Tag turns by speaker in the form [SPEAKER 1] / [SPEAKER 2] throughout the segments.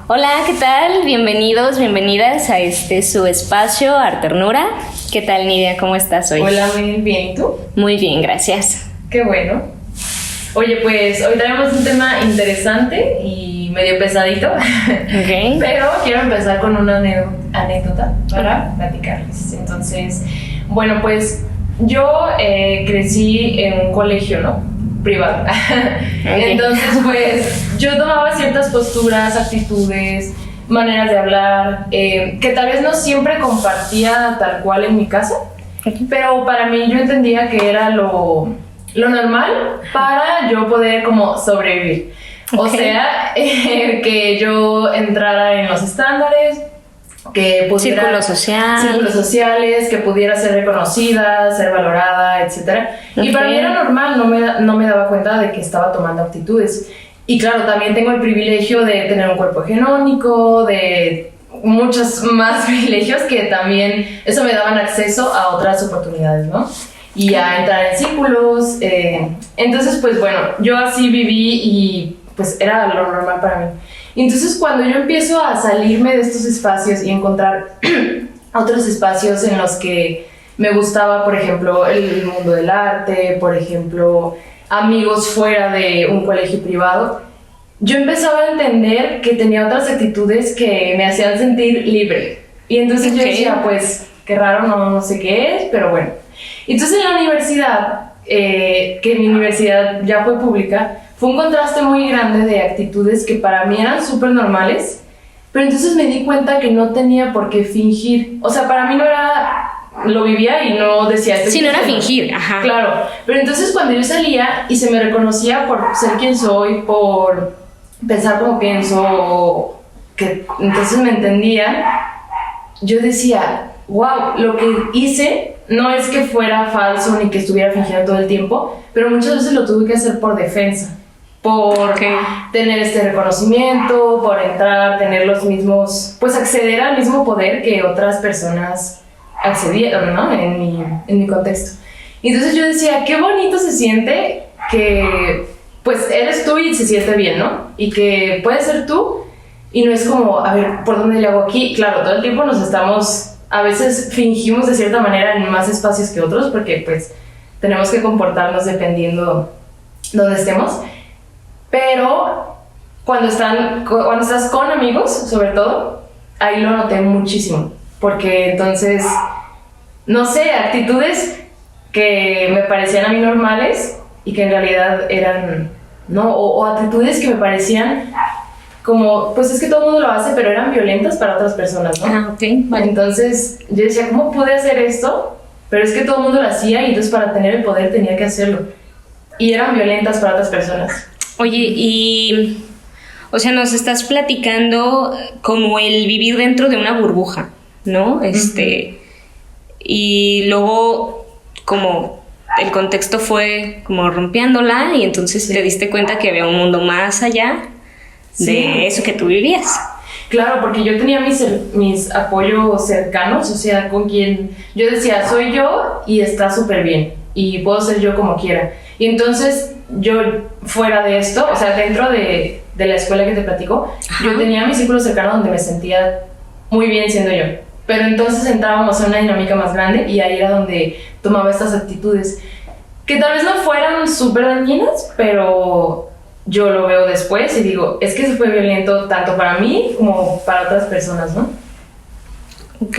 [SPEAKER 1] Hola, ¿qué tal? Bienvenidos, bienvenidas a su espacio, Arternura. ¿Qué tal, Nidia? ¿Cómo estás hoy?
[SPEAKER 2] Hola, muy bien. ¿Y tú?
[SPEAKER 1] Muy bien, gracias.
[SPEAKER 2] Qué bueno. Oye, pues hoy traemos un tema interesante y medio pesadito.
[SPEAKER 1] Ok.
[SPEAKER 2] Pero quiero empezar con una anécdota para platicarles. Entonces, bueno, pues yo crecí en un colegio, ¿no? Privado.
[SPEAKER 1] Okay.
[SPEAKER 2] Entonces, pues yo tomaba ciertas posturas, actitudes, maneras de hablar, que tal vez no siempre compartía tal cual en mi casa, pero para mí yo entendía que era lo normal para yo poder como sobrevivir. O sea, que yo entrara en los estándares, que pudiera... Círculos sociales, que pudiera ser reconocida, ser valorada, etc. Y para mí era normal, no me daba cuenta de que estaba tomando actitudes. Y claro, también tengo el privilegio de tener un cuerpo hegemónico, de muchos más privilegios que también eso me daban acceso a otras oportunidades, ¿no? Y a entrar en círculos. Entonces, pues bueno, yo así viví y pues era lo normal para mí. Entonces, cuando yo empiezo a salirme de estos espacios y encontrar otros espacios en los que me gustaba, por ejemplo, el mundo del arte, por ejemplo, amigos fuera de un colegio privado, yo empezaba a entender que tenía otras actitudes que me hacían sentir libre. Y entonces yo decía, pues, qué raro, no sé qué es, pero bueno. Entonces en la universidad, que mi universidad ya fue pública, fue un contraste muy grande de actitudes que para mí eran súper normales, pero entonces me di cuenta que no tenía por qué fingir. O sea, para mí no era... Lo vivía y no decía esto.
[SPEAKER 1] Sí, no era fingir, ajá.
[SPEAKER 2] Claro, pero entonces cuando yo salía y se me reconocía por ser quien soy, por pensar como pienso, que entonces me entendían, yo decía, wow, lo que hice no es que fuera falso ni que estuviera fingiendo todo el tiempo, pero muchas veces lo tuve que hacer por defensa. Por tener este reconocimiento, por entrar, tener los mismos, pues acceder al mismo poder que otras personas accedieron, ¿no? En mi contexto. Y entonces yo decía, qué bonito se siente que, pues, eres tú y se siente bien, ¿no? Y que puedes ser tú y no es como, a ver, ¿por dónde le hago aquí? Claro, todo el tiempo nos estamos, a veces fingimos de cierta manera en más espacios que otros porque, pues, tenemos que comportarnos dependiendo donde estemos. Pero cuando estás con amigos, sobre todo, ahí lo noté muchísimo. Porque entonces, no sé, actitudes que me parecían a mí normales y que en realidad eran, ¿no? O actitudes que me parecían como, pues es que todo el mundo lo hace, pero eran violentas para otras personas, ¿no?
[SPEAKER 1] Ah, ok, vale.
[SPEAKER 2] Entonces yo decía, ¿cómo pude hacer esto? Pero es que todo el mundo lo hacía y entonces para tener el poder tenía que hacerlo. Y eran violentas para otras personas.
[SPEAKER 1] Oye, y... O sea, nos estás platicando como el vivir dentro de una burbuja, ¿no? Y luego como el contexto fue como rompiéndola y entonces te diste cuenta que había un mundo más allá de eso que tú vivías.
[SPEAKER 2] Claro, porque yo tenía mis apoyos cercanos, o sea, con quien yo decía, soy yo y está súper bien y puedo ser yo como quiera. Y entonces yo fuera de esto, o sea, dentro de la escuela que te platico, yo tenía mi círculo cercano donde me sentía muy bien siendo yo. Pero entonces entrábamos en una dinámica más grande y ahí era donde tomaba estas actitudes que tal vez no fueran súper dañinas, pero yo lo veo después y digo, es que se fue violento tanto para mí como para otras personas, ¿no?
[SPEAKER 1] Ok.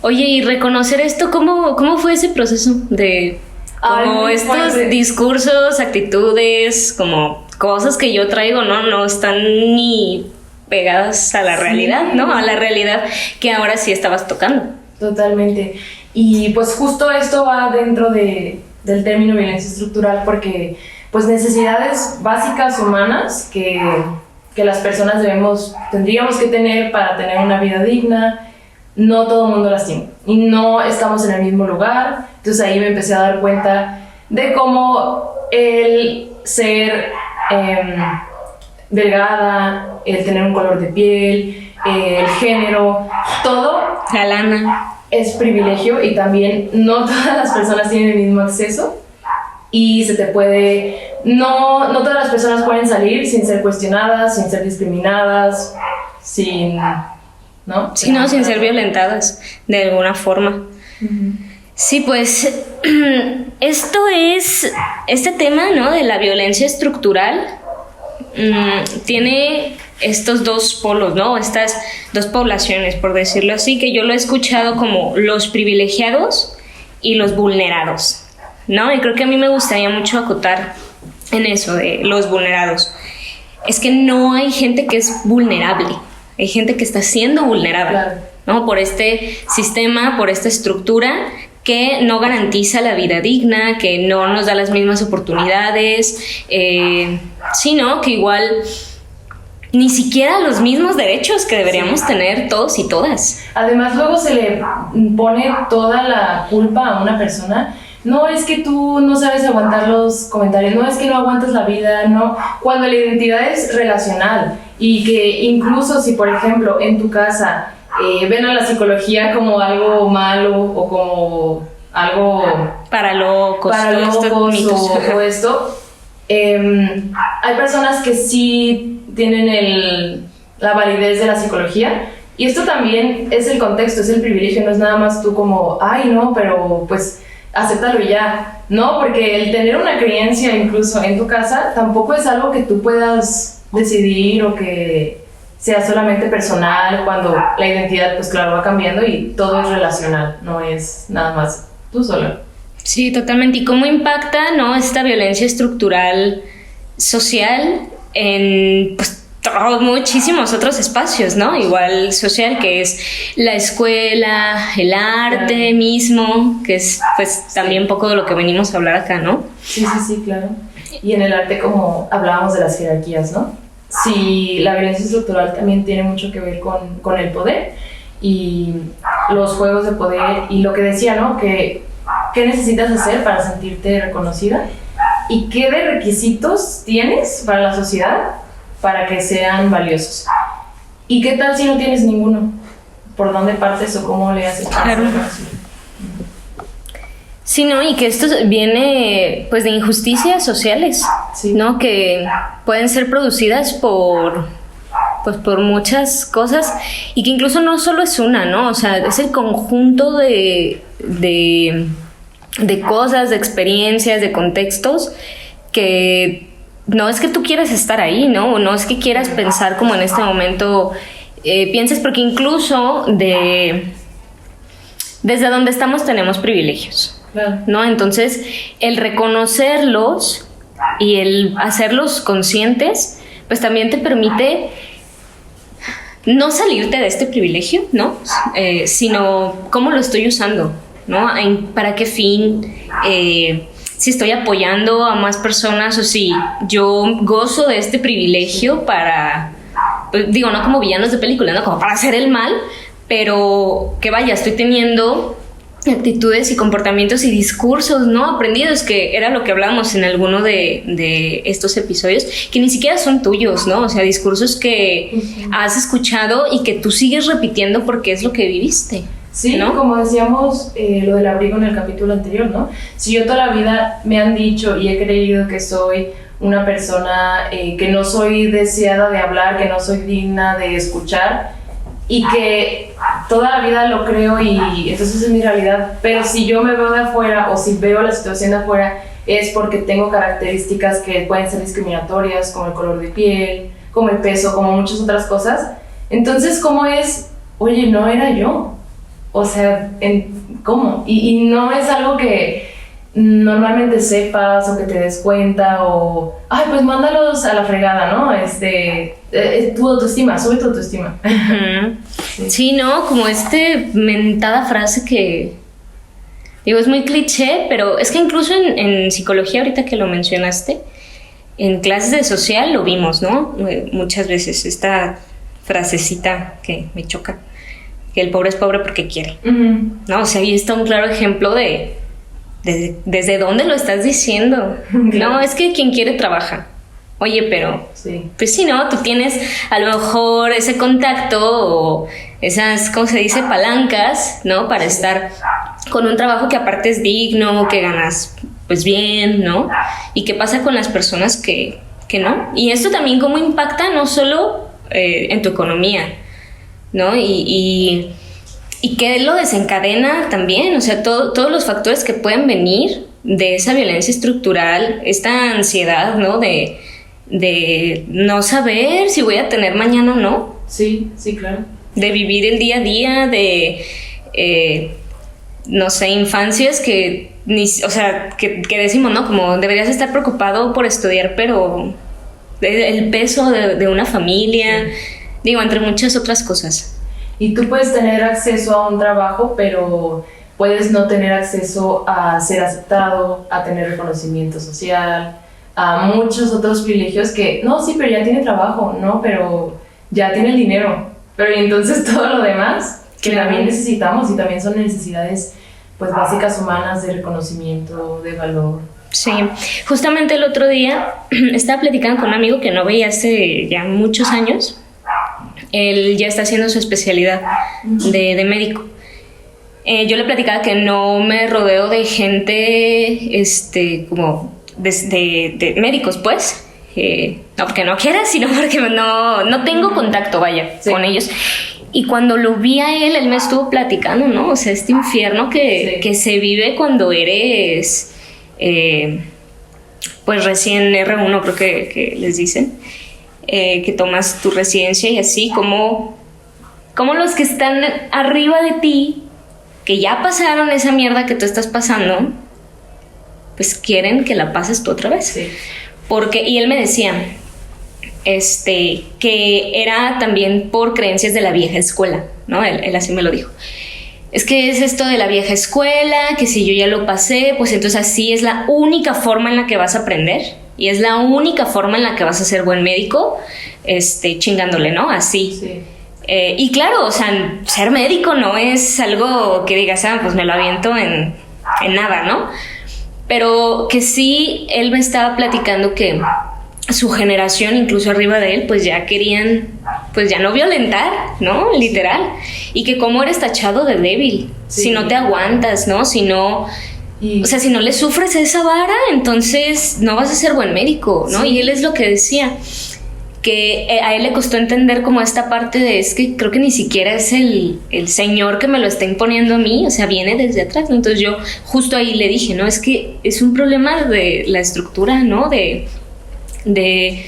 [SPEAKER 1] Oye, y reconocer esto, ¿cómo fue ese proceso de como estos discursos, actitudes, como cosas que yo traigo, no están ni pegadas a la realidad, ¿no? A la realidad que ahora sí estabas tocando. Totalmente.
[SPEAKER 2] Y pues justo esto va dentro del término violencia estructural porque pues necesidades básicas humanas que las personas tendríamos que tener para tener una vida digna, no todo el mundo las tiene y no estamos en el mismo lugar. Entonces ahí me empecé a dar cuenta de cómo el ser delgada, el tener un color de piel, el género, todo
[SPEAKER 1] la lana
[SPEAKER 2] es privilegio y también no todas las personas tienen el mismo acceso y no todas las personas pueden salir sin ser cuestionadas, sin ser discriminadas, sin, ¿no?
[SPEAKER 1] Sí, no, sin ser violentadas de alguna forma. Sí, pues este tema, ¿no? De la violencia estructural tiene estos dos polos, ¿no? Estas dos poblaciones, por decirlo así, que yo lo he escuchado como los privilegiados y los vulnerados, ¿no? Y creo que a mí me gustaría mucho acotar en eso de los vulnerados. Es que no hay gente que es vulnerable, hay gente que está siendo vulnerable,
[SPEAKER 2] Claro.
[SPEAKER 1] ¿no? Por este sistema, por esta estructura que no garantiza la vida digna, que no nos da las mismas oportunidades, sino que igual ni siquiera los mismos derechos que deberíamos tener todos y todas.
[SPEAKER 2] Además, luego se le pone toda la culpa a una persona. No es que tú no sabes aguantar los comentarios, no es que no aguantas la vida, no. Cuando la identidad es relacional y que incluso si, por ejemplo, en tu casa ven a la psicología como algo malo o como algo
[SPEAKER 1] para locos
[SPEAKER 2] o esto, hay personas que sí tienen la validez de la psicología, y esto también es el contexto, es el privilegio, no es nada más tú como, ay no, pero pues acéptalo y ya, no, porque el tener una creencia incluso en tu casa tampoco es algo que tú puedas decidir o que sea solamente personal, cuando la identidad pues claro va cambiando y todo es relacional, no es nada más tú sola.
[SPEAKER 1] Sí, totalmente. ¿Y cómo impacta, no, esta violencia estructural social en pues muchísimos otros espacios, ¿no? Igual social, que es la escuela, el arte
[SPEAKER 2] Claro.
[SPEAKER 1] mismo, que es pues también un poco de lo que venimos a hablar acá, ¿no?
[SPEAKER 2] Sí, claro. Y en el arte, como hablábamos de las jerarquías, ¿no? Sí, la violencia estructural también tiene mucho que ver con el poder y los juegos de poder y lo que decía, ¿no? ¿Qué necesitas hacer para sentirte reconocida? ¿Y qué de requisitos tienes para la sociedad para que sean valiosos? ¿Y qué tal si no tienes ninguno? ¿Por dónde partes o cómo le haces para
[SPEAKER 1] Claro.
[SPEAKER 2] ser reconocida?
[SPEAKER 1] Sí, ¿no? Y que esto viene pues de injusticias sociales,
[SPEAKER 2] Sí.
[SPEAKER 1] ¿no? Que pueden ser producidas por muchas cosas y que incluso no solo es una, ¿no? O sea, es el conjunto de cosas, de experiencias, de contextos que no es que tú quieras estar ahí, ¿no? O no es que quieras pensar como en este momento pienses, porque incluso desde donde estamos tenemos privilegios,
[SPEAKER 2] Claro.
[SPEAKER 1] ¿no? Entonces, el reconocerlos y el hacerlos conscientes, pues también te permite no salirte de este privilegio, ¿no? Sino cómo lo estoy usando, ¿no? ¿Para qué fin? Si estoy apoyando a más personas o si yo gozo de este privilegio para, pues, digo, no como villanos de película, ¿no? Como para hacer el mal, pero que vaya, estoy teniendo actitudes y comportamientos y discursos no aprendidos, que era lo que hablábamos en alguno de estos episodios, que ni siquiera son tuyos, ¿no? O sea, discursos que has escuchado y que tú sigues repitiendo porque es lo que viviste.
[SPEAKER 2] Sí,
[SPEAKER 1] ¿no?
[SPEAKER 2] Como decíamos lo del abrigo en el capítulo anterior, ¿no? Si yo toda la vida me han dicho y he creído que soy una persona que no soy deseada de hablar, que no soy digna de escuchar, y que toda la vida lo creo y entonces es mi realidad, pero si yo me veo de afuera o si veo la situación de afuera es porque tengo características que pueden ser discriminatorias, como el color de piel, como el peso, como muchas otras cosas. Entonces, ¿cómo es? Oye, no era yo. O sea, ¿cómo? Y no es algo que normalmente sepas o que te des cuenta o, ay, pues mándalos a la fregada, ¿no? Tu autoestima, sube tu autoestima.
[SPEAKER 1] Uh-huh. Sí, ¿no? Como mentada frase que, digo, es muy cliché, pero es que incluso en psicología, ahorita que lo mencionaste, en clases de social lo vimos, ¿no? Muchas veces esta frasecita que me choca, que el pobre es pobre porque quiere,
[SPEAKER 2] Uh-huh.
[SPEAKER 1] ¿no? O sea, ahí está un claro ejemplo desde dónde lo estás diciendo.
[SPEAKER 2] Claro.
[SPEAKER 1] No, es que quien quiere trabaja. Oye, pero
[SPEAKER 2] Sí.
[SPEAKER 1] pues sí, ¿no? Tú tienes a lo mejor ese contacto o esas, ¿cómo se dice? Palancas, ¿no? Para estar con un trabajo que aparte es digno, que ganas pues bien, ¿no? ¿Y qué pasa con las personas que no? Y esto también cómo impacta no solo en tu economía, ¿no? Y qué lo desencadena también, o sea, todos los factores que pueden venir de esa violencia estructural, esta ansiedad, ¿no? De no saber si voy a tener mañana o no.
[SPEAKER 2] Sí, sí, claro.
[SPEAKER 1] De vivir el día a día, no sé, infancias que decimos, ¿no? Como deberías estar preocupado por estudiar, pero el peso de una familia, digo, entre muchas otras cosas.
[SPEAKER 2] Y tú puedes tener acceso a un trabajo, pero puedes no tener acceso a ser aceptado, a tener reconocimiento social, a muchos otros privilegios que, no, sí, pero ya tiene trabajo, no, pero ya tiene el dinero. Pero y entonces todo lo demás que también necesitamos, y también son necesidades pues básicas humanas de reconocimiento, de valor.
[SPEAKER 1] Sí, justamente el otro día estaba platicando con un amigo que no veía hace ya muchos años. Él ya está haciendo su especialidad de médico. Yo le platicaba que no me rodeo de gente como de médicos, pues. No porque no quiera, sino porque no tengo contacto, vaya, con ellos. Y cuando lo vi a él me estuvo platicando, ¿no? O sea, este infierno que se vive cuando eres, pues recién R1, creo que les dicen, que tomas tu residencia y así, como los que están arriba de ti, que ya pasaron esa mierda que tú estás pasando, pues quieren que la pases tú otra vez.
[SPEAKER 2] Sí.
[SPEAKER 1] Y él me decía que era también por creencias de la vieja escuela, ¿no? Él así me lo dijo. Es que es esto de la vieja escuela, que si yo ya lo pasé, pues entonces así es la única forma en la que vas a aprender y es la única forma en la que vas a ser buen médico, chingándole, ¿no? Así.
[SPEAKER 2] Sí.
[SPEAKER 1] Y claro, o sea, ser médico no es algo que digas, pues me lo aviento en nada, ¿no? Pero que sí, él me estaba platicando que su generación, incluso arriba de él, pues ya querían, pues ya no violentar, ¿no? Literal. Y que cómo eres tachado de débil, si no te aguantas, ¿no? Si no... O sea, si no le sufres esa vara, entonces no vas a ser buen médico, ¿no? Sí. Y él es lo que decía, que a él le costó entender como esta parte de, es que creo que ni siquiera es el señor que me lo está imponiendo a mí, o sea, viene desde atrás, ¿no? Entonces yo justo ahí le dije, ¿no? Es que es un problema de la estructura, ¿no? De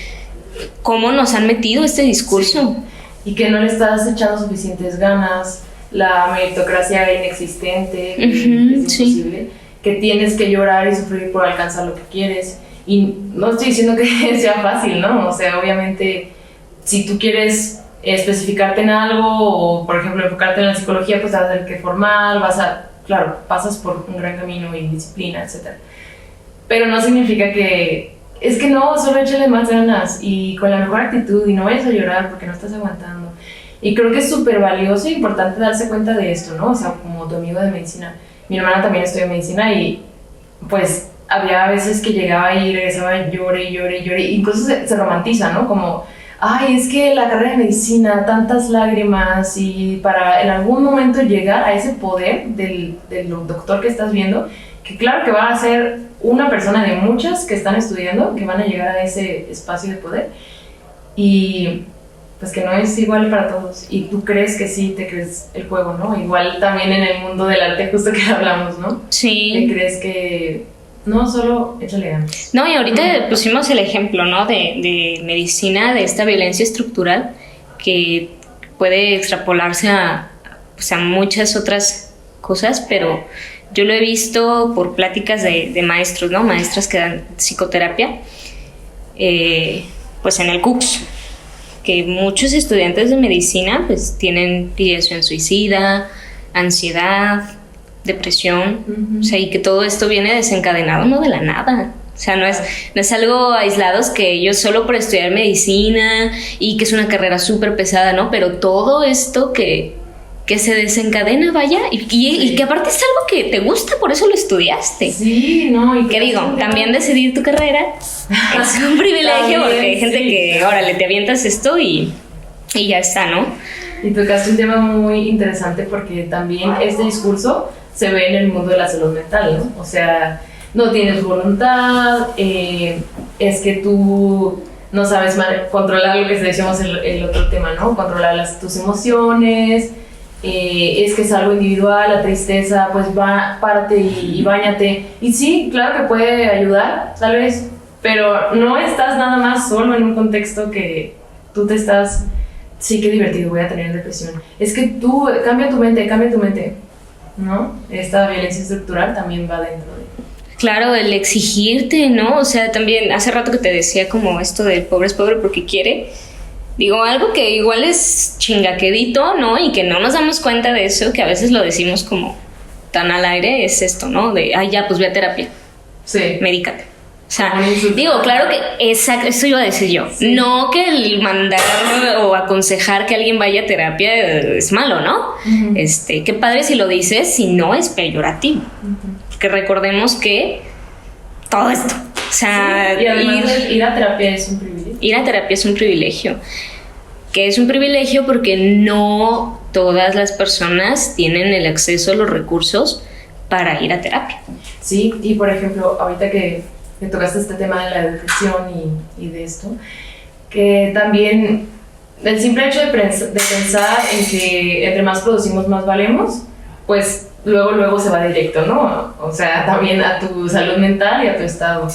[SPEAKER 1] cómo nos han metido este discurso.
[SPEAKER 2] Sí. Y que no le estás echando suficientes ganas, la meritocracia inexistente, que es imposible, sí. Que tienes que llorar y sufrir por alcanzar lo que quieres. Y no estoy diciendo que sea fácil, ¿no? O sea, obviamente, si tú quieres especificarte en algo o, por ejemplo, enfocarte en la psicología, pues vas a tener que formar, claro, pasas por un gran camino y disciplina, etc. Pero no significa que... Es que no, solo échale más ganas y con la mejor actitud y no vayas a llorar porque no estás aguantando. Y creo que es súper valioso e importante darse cuenta de esto, ¿no? O sea, como tu amigo de medicina. Mi hermana también estudia medicina y pues había veces que llegaba y regresaba llore, incluso se romantiza, ¿no? Como, ay, es que la carrera de medicina, tantas lágrimas y para en algún momento llegar a ese poder del doctor que estás viendo, que claro que va a ser una persona de muchas que están estudiando, que van a llegar a ese espacio de poder y pues que no es igual para todos y tú crees que sí, te crees el juego, ¿no? Igual también en el mundo del arte justo que hablamos, ¿no?
[SPEAKER 1] Sí.
[SPEAKER 2] Que crees que no, solo échale ganas.
[SPEAKER 1] No, y ahorita pusimos el ejemplo, ¿no? De medicina, de esta violencia estructural que puede extrapolarse a muchas otras cosas, pero yo lo he visto por pláticas de maestros, ¿no? Maestras que dan psicoterapia, pues en el CUCS, que muchos estudiantes de medicina pues tienen ideación suicida, ansiedad, depresión, o sea, y que todo esto viene desencadenado no de la nada. O sea, no es algo aislado, es que ellos solo por estudiar medicina y que es una carrera súper pesada, ¿no? Pero todo esto que se desencadena, vaya, y que aparte es algo que te gusta, por eso lo estudiaste.
[SPEAKER 2] Sí, ¿no? Y
[SPEAKER 1] que digo, también decidir tu carrera es un privilegio, porque hay gente que, órale, te avientas esto y ya está, ¿no?
[SPEAKER 2] Y tocaste un tema muy interesante porque también este discurso se ve en el mundo de la salud mental, ¿no? O sea, no tienes voluntad, es que tú no sabes controlar lo que decíamos el otro tema, ¿no? Controlar tus emociones, es que es algo individual, la tristeza, pues párate y báñate. Y sí, claro que puede ayudar, tal vez, pero no estás nada más solo en un contexto que tú te estás, sí, qué divertido, voy a tener depresión. Es que tú, cambia tu mente, ¿no? Esta violencia estructural también va dentro de...
[SPEAKER 1] Claro, el exigirte, ¿no? O sea, también hace rato que te decía como esto de pobre es pobre porque quiere. Digo, algo que igual es chingaquedito, ¿no? Y que no nos damos cuenta de eso, que a veces lo decimos como tan al aire, es esto, ¿no? De, ay, ya, pues ve a terapia.
[SPEAKER 2] Sí.
[SPEAKER 1] Medícate. O sea, digo, claro que eso iba a decir yo. Sí. No que el mandar o aconsejar que alguien vaya a terapia es malo, ¿no? Uh-huh. Qué padre si lo dices, si no es peyorativo. Uh-huh. Porque recordemos que todo esto, o sea,
[SPEAKER 2] sí, y además ir a terapia es un privilegio.
[SPEAKER 1] Ir a terapia es un privilegio. Que es un privilegio porque no todas las personas tienen el acceso a los recursos para ir a terapia.
[SPEAKER 2] Sí, y por ejemplo, ahorita que me tocaste este tema de la depresión y de esto, que también el simple hecho de pensar en que entre más producimos más valemos, pues luego se va directo, ¿no? O sea, también a tu salud mental y a tu estado.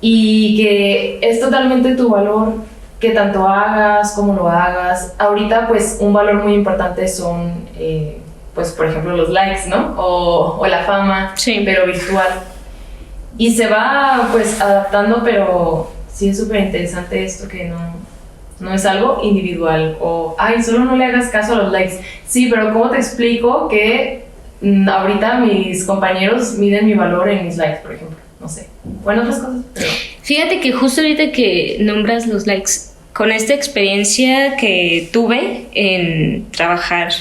[SPEAKER 2] Y que es totalmente tu valor, que tanto hagas, como lo hagas. Ahorita, pues, un valor muy importante son, pues, por ejemplo, los likes, ¿no? O la fama,
[SPEAKER 1] sí,
[SPEAKER 2] pero virtual. Y se va, pues, adaptando, pero sí es súper interesante esto que no es algo individual. O, ay, solo no le hagas caso a los likes. Sí, pero ¿cómo te explico que ahorita mis compañeros miden mi valor en mis likes, por ejemplo? No sé. Bueno, otras cosas, pero...
[SPEAKER 1] Fíjate que justo ahorita que nombras los likes, con esta experiencia que tuve en trabajar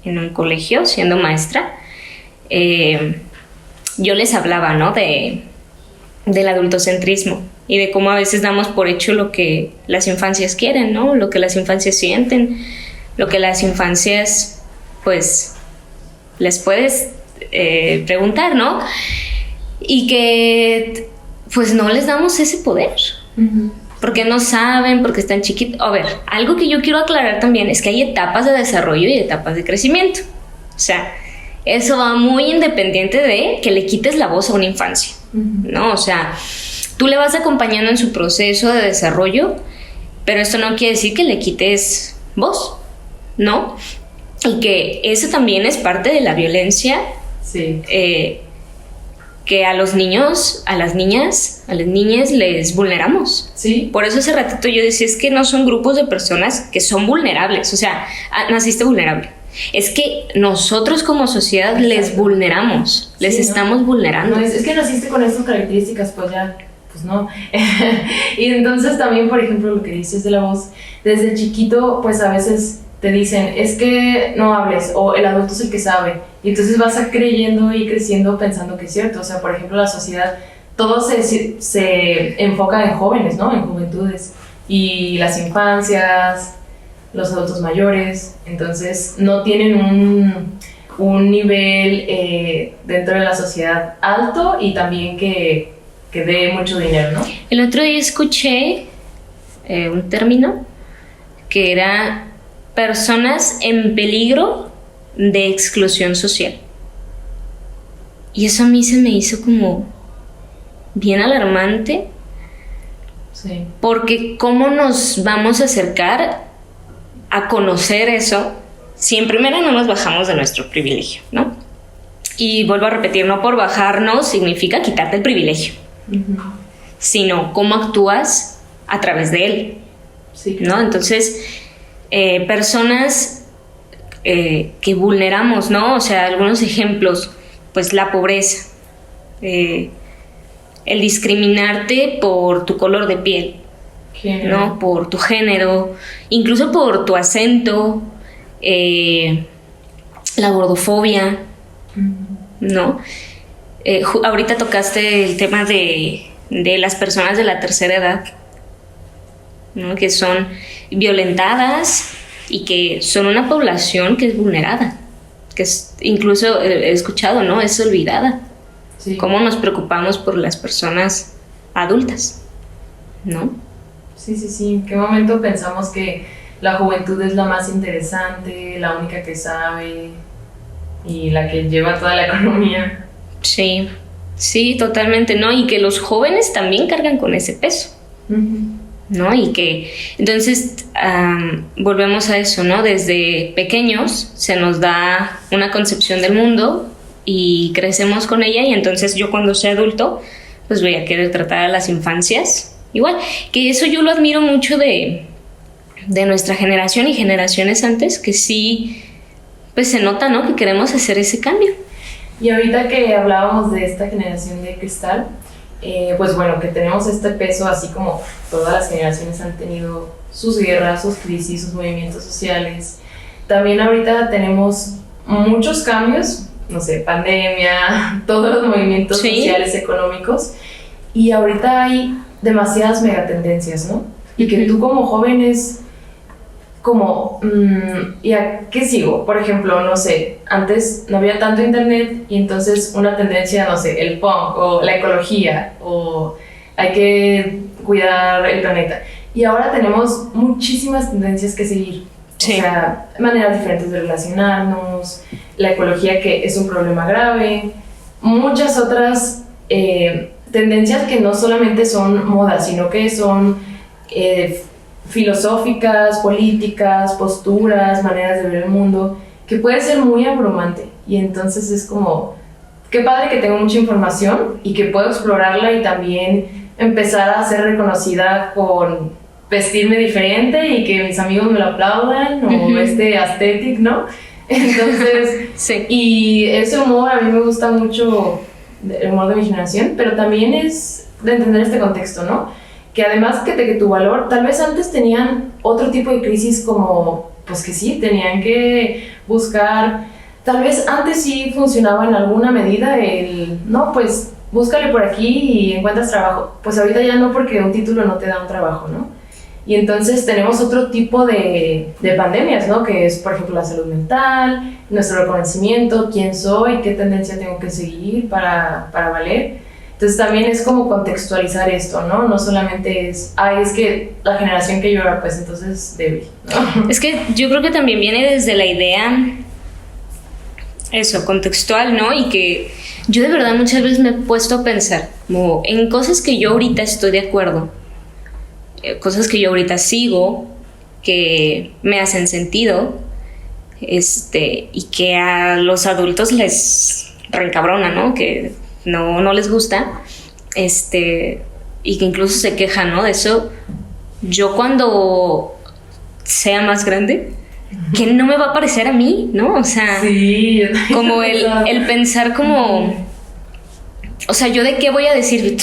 [SPEAKER 1] en un colegio siendo maestra, yo les hablaba, ¿no? Del adultocentrismo y de cómo a veces damos por hecho lo que las infancias quieren, ¿no? Lo que las infancias sienten, lo que las infancias, pues, les puedes preguntar, ¿no? Y que, pues, no les damos ese poder. Uh-huh. Porque no saben, porque están chiquitos. A ver, algo que yo quiero aclarar también es que hay etapas de desarrollo y etapas de crecimiento. O sea, eso va muy independiente de que le quites la voz a una infancia, ¿no? O sea, tú le vas acompañando en su proceso de desarrollo, pero esto no quiere decir que le quites voz, ¿no? Y que eso también es parte de la violencia.
[SPEAKER 2] Sí.
[SPEAKER 1] Que a los niños, a las niñas les vulneramos.
[SPEAKER 2] Sí.
[SPEAKER 1] Por eso hace ratito yo decía, es que no son grupos de personas que son vulnerables. O sea, naciste vulnerable. Es que nosotros como sociedad les vulneramos, les estamos vulnerando.
[SPEAKER 2] No, es que naciste con estas características, pues ya, pues no. Y entonces también, por ejemplo, lo que dices de la voz, desde chiquito, pues a veces te dicen, es que no hables, o el adulto es el que sabe. Y entonces vas creyendo y creciendo pensando que es cierto. O sea, por ejemplo, la sociedad, todo se enfoca en jóvenes, ¿no? En juventudes. Y las infancias, los adultos mayores, entonces no tienen un nivel dentro de la sociedad alto y también que dé mucho dinero, ¿no?
[SPEAKER 1] El otro día escuché un término que era personas en peligro de exclusión social. Y eso a mí se me hizo como bien alarmante.
[SPEAKER 2] Sí. Porque
[SPEAKER 1] ¿cómo nos vamos a acercar a conocer eso si en primera no nos bajamos de nuestro privilegio, ¿no? Y vuelvo a repetir, no por bajarnos significa quitarte el privilegio, sino cómo actúas a través de él,
[SPEAKER 2] sí,
[SPEAKER 1] ¿no? Entonces, personas que vulneramos, ¿no? O sea, algunos ejemplos, pues la pobreza, el discriminarte por tu color de piel, ¿no? Por tu género, incluso por tu acento, la gordofobia, ¿no? Ahorita tocaste el tema de las personas de la tercera edad, ¿no? Que son violentadas y que son una población que es vulnerada, que incluso he escuchado, ¿no? Es olvidada.
[SPEAKER 2] Sí.
[SPEAKER 1] ¿Cómo nos preocupamos por las personas adultas, ¿no?
[SPEAKER 2] Sí. ¿En qué momento pensamos que la juventud es la más interesante, la única que sabe y la que lleva toda la economía?
[SPEAKER 1] Sí, totalmente, ¿no? Y que los jóvenes también cargan con ese peso, ¿no? Y que entonces volvemos a eso, ¿no? Desde pequeños se nos da una concepción del mundo y crecemos con ella, y entonces yo cuando sea adulto pues voy a querer tratar a las infancias igual, que eso yo lo admiro mucho de nuestra generación y generaciones antes, que sí, pues se nota, ¿no? Que queremos hacer ese cambio.
[SPEAKER 2] Y ahorita que hablábamos de esta generación de cristal, pues bueno, que tenemos este peso, así como todas las generaciones han tenido sus guerras, sus crisis, sus movimientos sociales. También ahorita tenemos muchos cambios, no sé, pandemia, todos los movimientos sociales, económicos, y ahorita hay demasiadas megatendencias, ¿no? Y que tú como joven es como, ¿y a qué sigo? Por ejemplo, no sé, antes no había tanto internet y entonces una tendencia, no sé, el punk o la ecología o hay que cuidar el planeta. Y ahora tenemos muchísimas tendencias que seguir. O sea, maneras diferentes de relacionarnos, la ecología que es un problema grave, muchas otras tendencias que no solamente son modas, sino que son filosóficas, políticas, posturas, maneras de ver el mundo, que puede ser muy abrumante. Y entonces es como, qué padre que tengo mucha información y que puedo explorarla y también empezar a ser reconocida con vestirme diferente y que mis amigos me lo aplaudan, o este aesthetic, ¿no? Entonces, y ese humor a mí me gusta mucho, el humor de mi generación, pero también es de entender este contexto, ¿no? Que además que tu valor, tal vez antes tenían otro tipo de crisis como, pues que sí, tenían que buscar, tal vez antes sí funcionaba en alguna medida el, no, pues búscale por aquí y encuentras trabajo. Pues ahorita ya no, porque un título no te da un trabajo, ¿no? Y entonces tenemos otro tipo de pandemias, ¿no? Que es, por ejemplo, la salud mental, nuestro reconocimiento, quién soy, qué tendencia tengo que seguir para valer. Entonces también es como contextualizar esto, ¿no? No solamente es, es que la generación que yo era, pues entonces débil, ¿no?
[SPEAKER 1] Es que yo creo que también viene desde la idea, eso, contextual, ¿no? Y que yo de verdad muchas veces me he puesto a pensar como en cosas que yo ahorita estoy de acuerdo, cosas que yo ahorita sigo, que me hacen sentido, y que a los adultos les reencabrona, ¿no? Que no les gusta, y que incluso se quejan, ¿no? De eso. Yo cuando sea más grande, que no me va a parecer a mí, ¿no? O sea,
[SPEAKER 2] sí,
[SPEAKER 1] como el pensar como, o sea, ¿yo de qué voy a decir?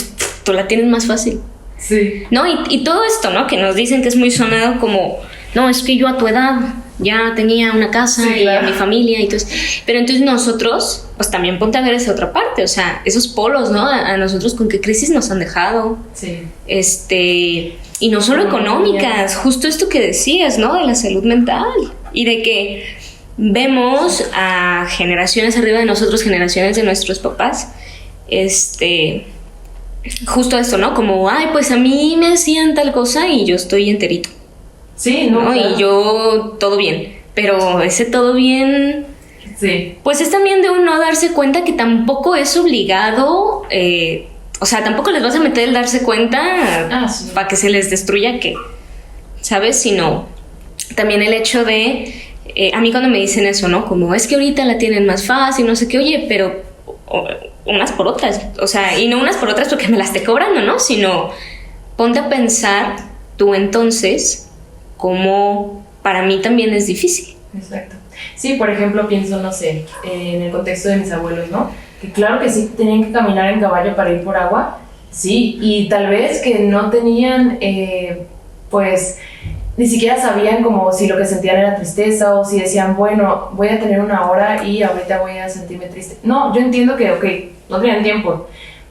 [SPEAKER 1] Tú la tienes más fácil.
[SPEAKER 2] Sí.
[SPEAKER 1] ¿No? Y todo esto, ¿no? Que nos dicen que es muy sonado como, no, es que yo a tu edad ya tenía una casa, sí, claro, y a mi familia y todo eso. Pero entonces nosotros, pues también ponte a ver esa otra parte, o sea, esos polos, ¿no? A nosotros con qué crisis nos han dejado.
[SPEAKER 2] Sí.
[SPEAKER 1] Y no solo económicas, justo esto que decías, ¿no? De la salud mental y de que vemos a generaciones arriba de nosotros, generaciones de nuestros papás, justo esto, ¿no? Como, pues a mí me hacían tal cosa y yo estoy enterito.
[SPEAKER 2] Sí, ¿no?
[SPEAKER 1] Claro. Y yo todo bien, pero ese todo bien,
[SPEAKER 2] sí,
[SPEAKER 1] pues es también de uno darse cuenta que tampoco es obligado, o sea, tampoco les vas a meter el darse cuenta
[SPEAKER 2] sí,
[SPEAKER 1] para que se les destruya, que, ¿sabes? Sino también el hecho de, a mí cuando me dicen eso, ¿no? Como, es que ahorita la tienen más fácil, no sé qué, oye, pero unas por otras, o sea, y no unas por otras porque me las esté cobrando, ¿no? Sino ponte a pensar tú entonces como para mí también es difícil.
[SPEAKER 2] Exacto. Sí, por ejemplo, pienso, no sé, en el contexto de mis abuelos, ¿no? Que claro que sí tenían que caminar en caballo para ir por agua, sí, y tal vez que no tenían, pues, ni siquiera sabían como si lo que sentían era tristeza o si decían, bueno, voy a tener una hora y ahorita voy a sentirme triste. No, yo entiendo que, no tenían tiempo,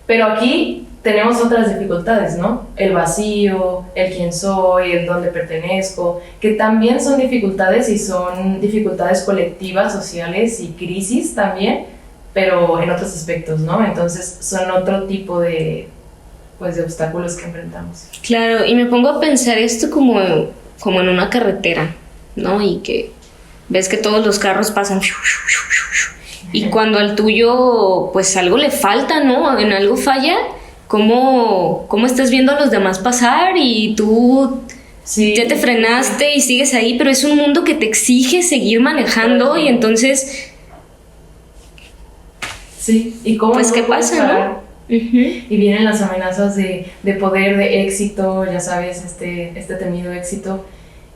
[SPEAKER 2] pero aquí tenemos otras dificultades, ¿no? El vacío, el quién soy, el dónde pertenezco, que también son dificultades y son dificultades colectivas, sociales y crisis también, pero en otros aspectos, ¿no? Entonces son otro tipo de pues de obstáculos que enfrentamos.
[SPEAKER 1] Claro, y me pongo a pensar esto como en una carretera, ¿no? Y que ves que todos los carros pasan y cuando al tuyo pues algo le falta, ¿no? En algo falla, ¿cómo estás viendo a los demás pasar y tú ya te frenaste y sigues ahí? Pero es un mundo que te exige seguir manejando y entonces...
[SPEAKER 2] Sí, ¿y cómo
[SPEAKER 1] pues
[SPEAKER 2] no
[SPEAKER 1] qué
[SPEAKER 2] puedes
[SPEAKER 1] pasa,
[SPEAKER 2] parar?
[SPEAKER 1] ¿no? Uh-huh.
[SPEAKER 2] Y vienen las amenazas de poder, de éxito, ya sabes, este temido éxito.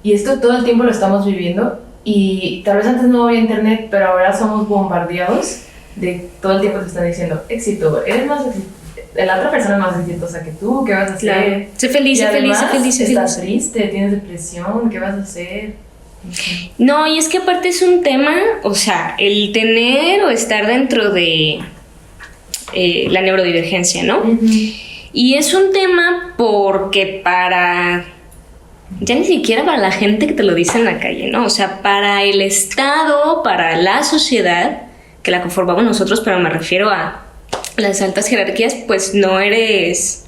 [SPEAKER 2] Y esto todo el tiempo lo estamos viviendo. Y tal vez antes no había internet, pero ahora somos bombardeados de todo el tiempo te están diciendo éxito, eres más exitoso, la otra persona es más exitosa que tú, ¿qué vas a hacer?
[SPEAKER 1] Claro. Sé feliz, sé feliz, sé feliz, sé feliz.
[SPEAKER 2] Estás triste, tienes depresión, ¿qué vas a hacer?
[SPEAKER 1] No, y es que aparte es un tema, o sea, el tener o estar dentro de la neurodivergencia, ¿no? Uh-huh. Y es un tema porque ya ni siquiera para la gente que te lo dice en la calle, ¿no? O sea, para el Estado, para la sociedad, que la conformamos nosotros, pero me refiero a las altas jerarquías, pues no eres...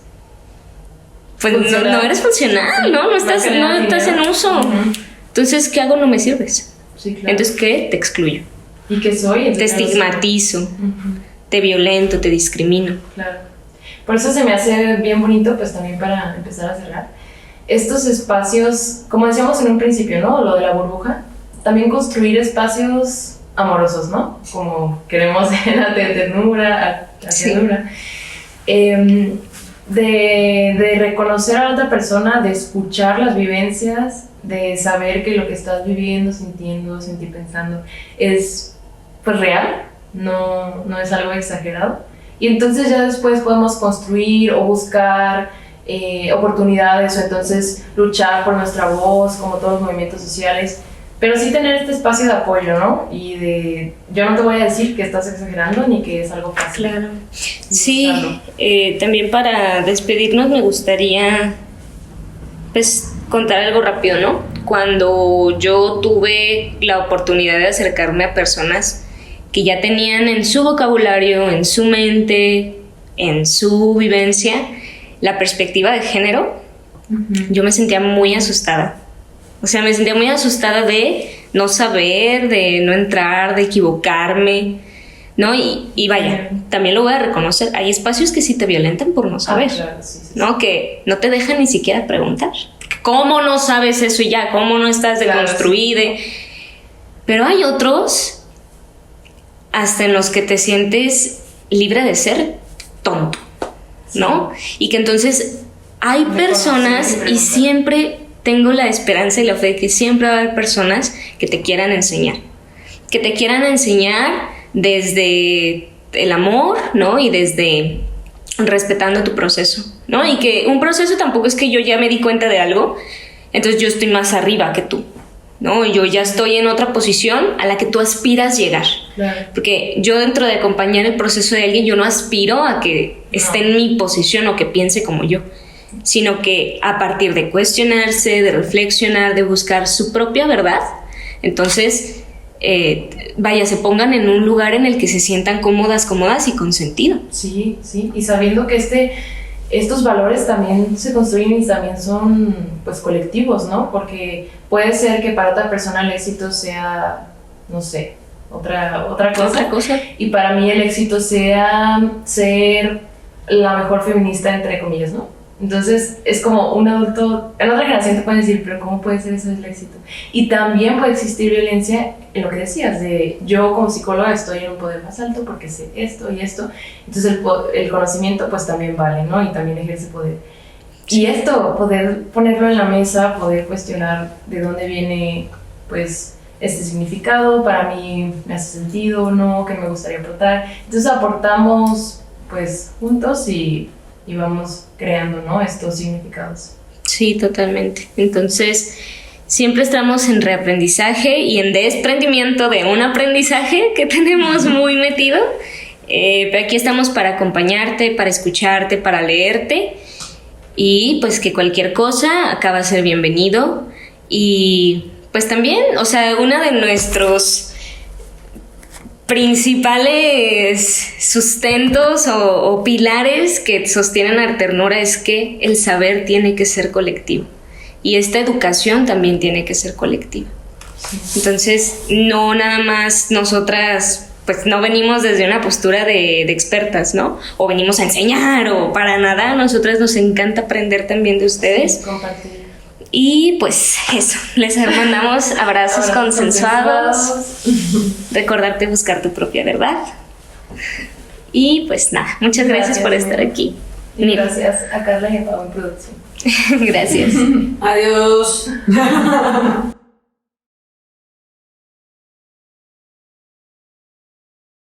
[SPEAKER 1] Pues no eres funcional, ¿no? No estás en uso. Uh-huh. Entonces, ¿qué hago? No me sirves.
[SPEAKER 2] Sí, claro.
[SPEAKER 1] Entonces, ¿qué? Te excluyo.
[SPEAKER 2] ¿Y qué soy?
[SPEAKER 1] Te estigmatizo, te violento, te discrimino.
[SPEAKER 2] Claro. Por eso se me hace bien bonito, pues también para empezar a cerrar, estos espacios, como decíamos en un principio, ¿no? Lo de la burbuja, también construir espacios amorosos, ¿no? Como queremos en la ternura, la ternura. De reconocer a la otra persona, de escuchar las vivencias, de saber que lo que estás viviendo, sintiendo, pensando es pues real, no es algo exagerado. Y entonces ya después podemos construir o buscar oportunidades o entonces luchar por nuestra voz, como todos los movimientos sociales, pero sí tener este espacio de apoyo, ¿no? Y yo no te voy a decir que estás exagerando ni que es algo fácil.
[SPEAKER 1] Claro. Sí, también para despedirnos me gustaría pues contar algo rápido, ¿no? Cuando yo tuve la oportunidad de acercarme a personas que ya tenían en su vocabulario, en su mente, en su vivencia, la perspectiva de género, yo me sentía muy asustada. O sea, me sentía muy asustada de no saber, de no entrar, de equivocarme, ¿no? Y vaya, también lo voy a reconocer, hay espacios que sí te violentan por no saber,
[SPEAKER 2] claro, sí.
[SPEAKER 1] ¿no? Que no te dejan ni siquiera preguntar. ¿Cómo no sabes eso y ya? ¿Cómo no estás deconstruida? Claro, sí. Pero hay otros hasta en los que te sientes libre de ser tonto, ¿no? Y que entonces hay personas y siempre tengo la esperanza y la fe de que siempre va a haber personas que te quieran enseñar. Que te quieran enseñar desde el amor, ¿no? Y desde respetando tu proceso, ¿no? Y que un proceso tampoco es que yo ya me di cuenta de algo, entonces yo estoy más arriba que tú, ¿no? Yo ya estoy en otra posición a la que tú aspiras llegar.
[SPEAKER 2] Claro.
[SPEAKER 1] Porque yo dentro de acompañar el proceso de alguien, yo no aspiro a que esté en mi posición o que piense como yo, sino que a partir de cuestionarse, de reflexionar, de buscar su propia verdad, entonces, se pongan en un lugar en el que se sientan cómodas y con sentido.
[SPEAKER 2] Sí, y sabiendo que estos valores también se construyen y también son pues colectivos, ¿no? Porque puede ser que para otra persona el éxito sea, no sé, otra cosa. Y para mí el éxito sea ser la mejor feminista, entre comillas, ¿no? Entonces es como un adulto, en otra generación te pueden decir, pero ¿cómo puede ser eso el éxito? Y también puede existir violencia en lo que decías, de yo como psicóloga estoy en un poder más alto porque sé esto y esto, entonces el conocimiento pues también vale, ¿no? Y también ejerce poder. Y esto, poder ponerlo en la mesa, poder cuestionar de dónde viene pues este significado, para mí me hace sentido o no, qué me gustaría aportar. Entonces aportamos pues juntos y vamos creando, ¿no? Estos significados.
[SPEAKER 1] Sí, totalmente. Entonces, siempre estamos en reaprendizaje y en desprendimiento de un aprendizaje que tenemos muy metido. Pero aquí estamos para acompañarte, para escucharte, para leerte. Y pues que cualquier cosa acá va a ser bienvenido. Y pues también, o sea, una de nuestros principales sustentos o pilares que sostienen a Ternura es que el saber tiene que ser colectivo y esta educación también tiene que ser colectiva. Entonces, no nada más nosotras, pues no venimos desde una postura de expertas, ¿no? O venimos a enseñar o para nada, a nosotras nos encanta aprender también de ustedes.
[SPEAKER 2] Sí, compartir.
[SPEAKER 1] Y pues eso, les mandamos abrazos consensuados. Recordarte buscar tu propia verdad. Y pues nada, muchas gracias por estar aquí.
[SPEAKER 2] Y gracias a Carla y a Pau en producción.
[SPEAKER 1] Gracias.
[SPEAKER 3] Adiós.